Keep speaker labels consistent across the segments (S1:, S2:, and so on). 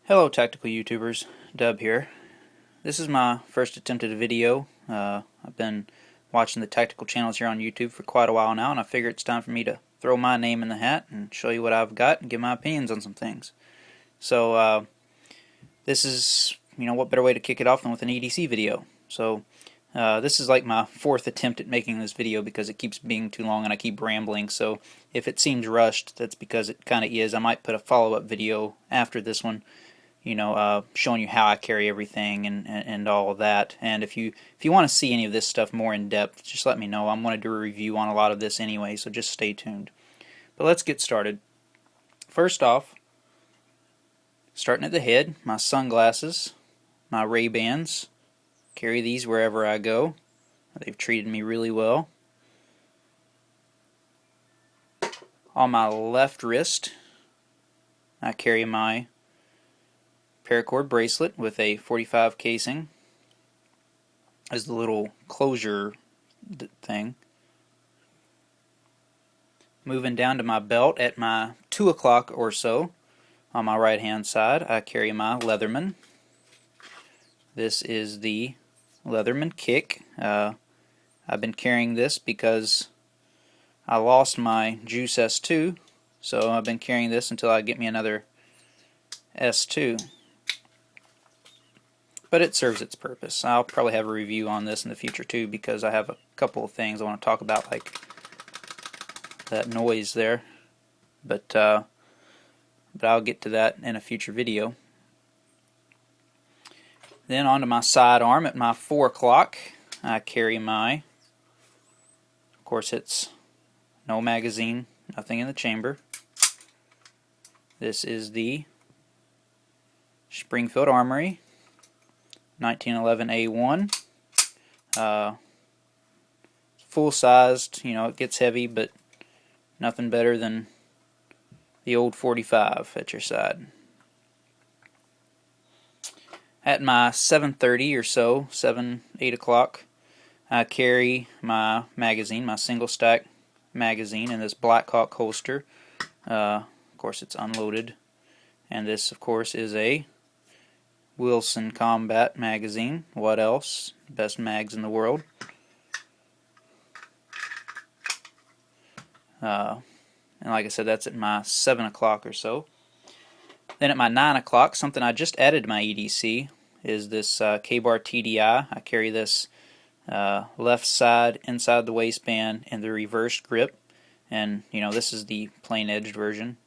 S1: Hello tactical YouTubers, Dub here. This is my first attempt at a video. I've been watching the tactical channels here on YouTube for quite a while now, and I figure it's time for me to throw my name in the hat and show you what I've got and give my opinions on some things. So this is, what better way to kick it off than with an EDC video. So this is like my fourth attempt at making this video because it keeps being too long and I keep rambling. So if it seems rushed, that's because it kind of is. I might put a follow-up video after this one, showing you how I carry everything and all of that. And if you want to see any of this stuff more in depth, just let me know. I'm going to do a review on a lot of this anyway, so just stay tuned. But let's get started. First off, starting at the head, my sunglasses, my Ray-Bans. Carry these wherever I go. They've treated me really well. On my left wrist, I carry my paracord bracelet with a 45 casing as the little closure thing. Moving down to my belt at my 2 o'clock or so, on my right hand side, I carry my Leatherman. This is the Leatherman Kick. I've been carrying this because I lost my Juice S2, so I've been carrying this until I get me another S2. But it serves its purpose. I'll probably have a review on this in the future too, because I have a couple of things I want to talk about, like that noise there. But I'll get to that in a future video. Then onto my sidearm at my 4 o'clock, I carry my, of course it's no magazine, nothing in the chamber. This is the Springfield Armory 1911A1. Full-sized, it gets heavy, but nothing better than the old 45 at your side. At my 7:30 or so, 8 o'clock, I carry my magazine, my single stack magazine, in this Blackhawk holster. Of course, it's unloaded. And this, of course, is a Wilson Combat magazine. What else? Best mags in the world. And like I said, that's at my 7 o'clock or so. Then at my 9 o'clock, something I just added to my EDC is this K-Bar TDI. I carry this left side inside the waistband in the reversed grip. And, this is the plain edged version.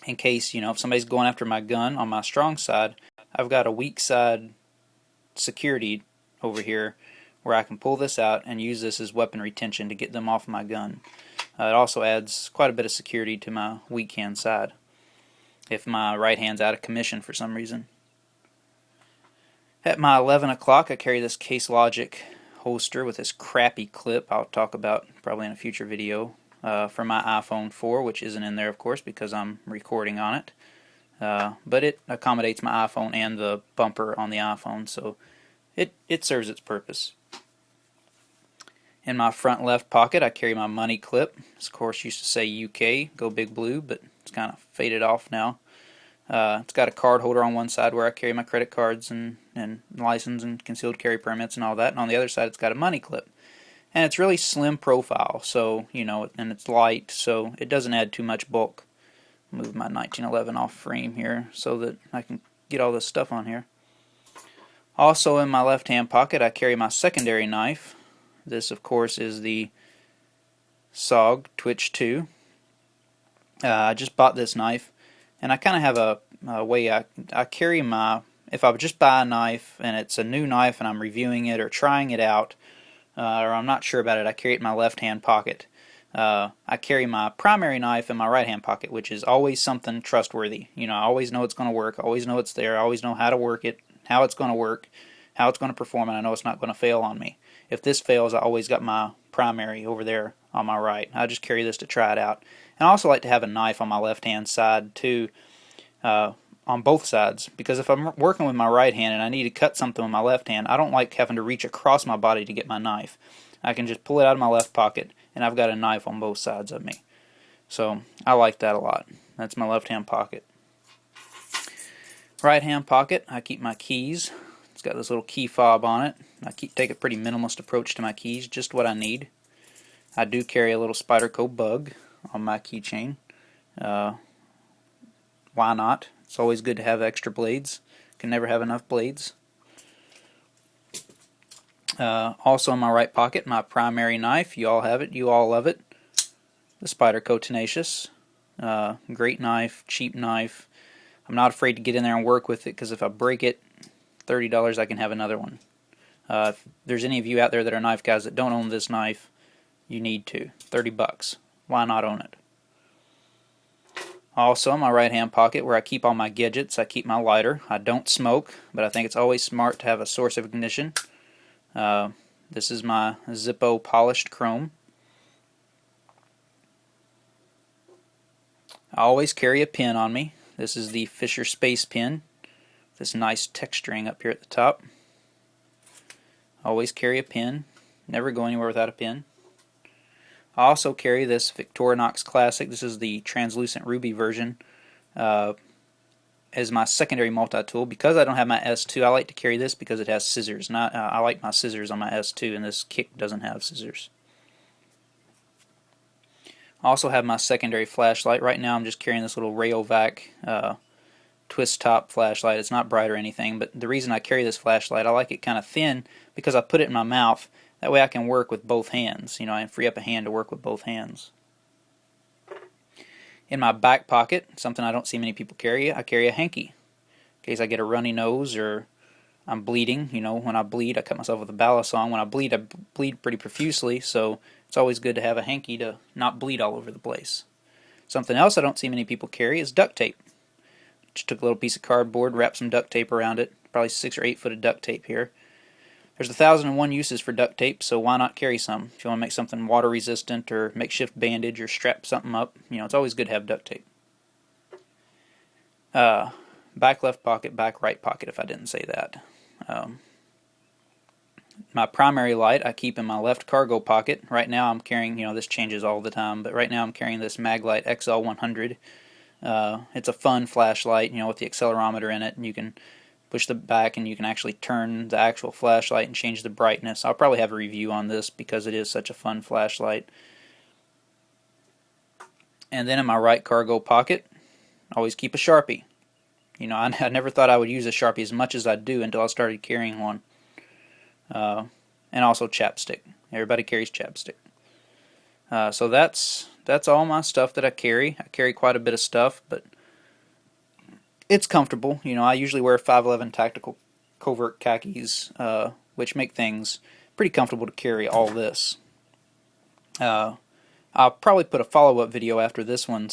S1: In case, if somebody's going after my gun on my strong side, I've got a weak side security over here where I can pull this out and use this as weapon retention to get them off my gun. It also adds quite a bit of security to my weak hand side if my right hand's out of commission for some reason. At my 11 o'clock, I carry this Case Logic holster with this crappy clip I'll talk about probably in a future video. For my iPhone 4, which isn't in there, of course, because I'm recording on it. But it accommodates my iPhone and the bumper on the iPhone, so it serves its purpose. In my front left pocket, I carry my money clip. This, of course, used to say UK, Go Big Blue, but it's kind of faded off now. It's got a card holder on one side where I carry my credit cards and license and concealed carry permits and all that, and on the other side it's got a money clip. And it's really slim profile, so, and it's light, so it doesn't add too much bulk. Move my 1911 off frame here so that I can get all this stuff on here. Also in my left hand pocket I carry my secondary knife. This, of course, is the SOG Twitch 2. I just bought this knife, and I kind of have a way I carry my, if I would just buy a knife and it's a new knife and I'm reviewing it or trying it out, or I'm not sure about it, I carry it in my left hand pocket. I carry my primary knife in my right hand pocket, which is always something trustworthy. I always know it's going to work, I always know it's there, I always know how to work it, how it's going to work, how it's going to perform, and I know it's not going to fail on me. If this fails, I always got my primary over there on my right. I just carry this to try it out. And I also like to have a knife on my left hand side too, on both sides, because if I'm working with my right hand and I need to cut something with my left hand, I don't like having to reach across my body to get my knife. I can just pull it out of my left pocket and I've got a knife on both sides of me. So I like that a lot. That's my left hand pocket. Right hand pocket, I keep my keys. It's got this little key fob on it. I take a pretty minimalist approach to my keys, just what I need. I do carry a little Spyderco bug on my keychain. Why not? It's always good to have extra blades. Can never have enough blades. Also in my right pocket, my primary knife. You all have it. You all love it. The Spyderco Tenacious. Great knife, cheap knife. I'm not afraid to get in there and work with it because if I break it, $30 I can have another one. If there's any of you out there that are knife guys that don't own this knife, you need to. $30. Why not own it? Also in my right hand pocket where I keep all my gadgets, I keep my lighter. I don't smoke, but I think it's always smart to have a source of ignition. This is my Zippo polished chrome. I always carry a pin on me. This is the Fisher Space Pin. This nice texturing up here at the top. Always carry a pin. Never go anywhere without a pin. I also carry this Victorinox Classic. This is the translucent ruby version as my secondary multi-tool. Because I don't have my S2, I like to carry this because it has scissors. And I like my scissors on my S2, and this kick doesn't have scissors. I also have my secondary flashlight. Right now I'm just carrying this little Rayovac twist top flashlight. It's not bright or anything, but the reason I carry this flashlight, I like it kind of thin because I put it in my mouth. That way I can work with both hands. You know, I free up a hand to work with both hands. In my back pocket, something I don't see many people carry, I carry a hanky. In case I get a runny nose or I'm bleeding. You know, when I bleed, I cut myself with a balisong. When I bleed pretty profusely, so it's always good to have a hanky to not bleed all over the place. Something else I don't see many people carry is duct tape. Just took a little piece of cardboard, wrapped some duct tape around it. Probably 6 or 8 foot of duct tape here. There's 1,001 uses for duct tape, so why not carry some? If you want to make something water resistant or makeshift bandage or strap something up, you know, it's always good to have duct tape. Back left pocket, back right pocket if I didn't say that. My primary light I keep in my left cargo pocket. Right now I'm carrying, you know, this changes all the time, but right now I'm carrying this Maglite XL100. It's a fun flashlight, you know, with the accelerometer in it, and you can push the back and you can actually turn the actual flashlight and change the brightness. I'll probably have a review on this because it is such a fun flashlight. And then in my right cargo pocket, I always keep a Sharpie. You know, I never thought I would use a Sharpie as much as I do until I started carrying one. And also chapstick. Everybody carries chapstick. So that's all my stuff that I carry. I carry quite a bit of stuff, but it's comfortable. You know, I usually wear 511 tactical covert khakis, which make things pretty comfortable to carry all this. I'll probably put a follow-up video after this one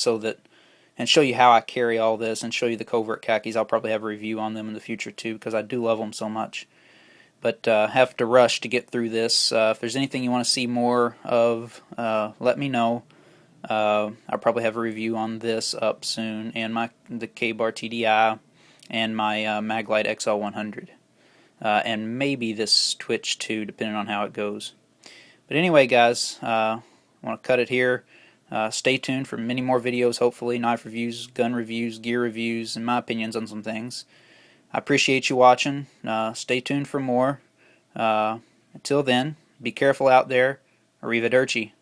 S1: and show you how I carry all this and show you the covert khakis. I'll probably have a review on them in the future too because I do love them so much. But have to rush to get through this. If there's anything you want to see more of, let me know. I'll probably have a review on this up soon, and the K-Bar TDI, and my Maglite XL100, and maybe this Twitch too, depending on how it goes. But anyway, guys, I want to cut it here. Stay tuned for many more videos, hopefully, knife reviews, gun reviews, gear reviews, and my opinions on some things. I appreciate you watching. Stay tuned for more. Until then, be careful out there. Arrivederci.